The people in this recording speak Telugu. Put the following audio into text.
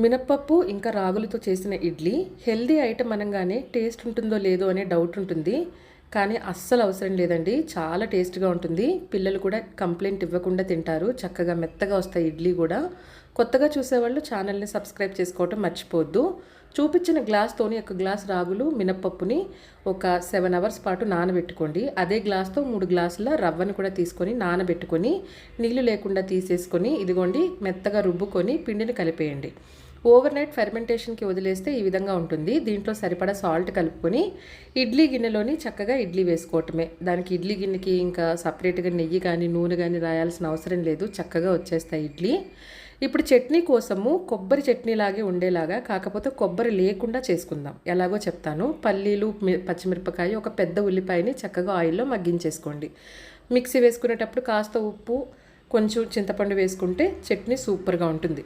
మినప్పప్పు ఇంకా రాగులతో చేసిన ఇడ్లీ హెల్దీ ఐటమ్ అనగానే టేస్ట్ ఉంటుందో లేదో అనే డౌట్ ఉంటుంది. కానీ అస్సలు అవసరం లేదండి. చాలా టేస్ట్గా ఉంటుంది. పిల్లలు కూడా కంప్లైంట్ ఇవ్వకుండా తింటారు. చక్కగా మెత్తగా వస్తాయి ఇడ్లీ కూడా. కొత్తగా చూసేవాళ్ళు ఛానల్ని సబ్స్క్రైబ్ చేసుకోవటం మర్చిపోవద్దు. చూపించిన గ్లాస్తోని ఒక గ్లాస్ రాగులు మినప్పప్పుని ఒక 7 అవర్స్ పాటు నానబెట్టుకోండి. అదే గ్లాస్తో 3 గ్లాసుల రవ్వను కూడా తీసుకొని నానబెట్టుకొని నీళ్లు లేకుండా తీసేసుకొని ఇదిగోండి మెత్తగా రుబ్బుకొని పిండిని కలిపేయండి. ఓవర్ నైట్ ఫెర్మెంటేషన్కి వదిలేస్తే ఈ విధంగా ఉంటుంది. దీంట్లో సరిపడా సాల్ట్ కలుపుకొని ఇడ్లీ గిన్నెలోని చక్కగా ఇడ్లీ వేసుకోవటమే. దానికి ఇడ్లీ గిన్నెకి ఇంకా సపరేట్గా నెయ్యి కానీ నూనె కానీ రాయాల్సిన అవసరం లేదు. చక్కగా వచ్చేస్తాయి ఇడ్లీ. ఇప్పుడు చట్నీ కోసము కొబ్బరి చట్నీ లాగే ఉండేలాగా, కాకపోతే కొబ్బరి లేకుండా చేసుకుందాం. ఎలాగో చెప్తాను. పల్లీలు, పచ్చిమిరపకాయ, ఒక పెద్ద ఉల్లిపాయని చక్కగా ఆయిల్లో మగ్గించేసుకోండి. మిక్సీ వేసుకునేటప్పుడు కాస్త ఉప్పు, కొంచెం చింతపండు వేసుకుంటే చట్నీ సూపర్గా ఉంటుంది.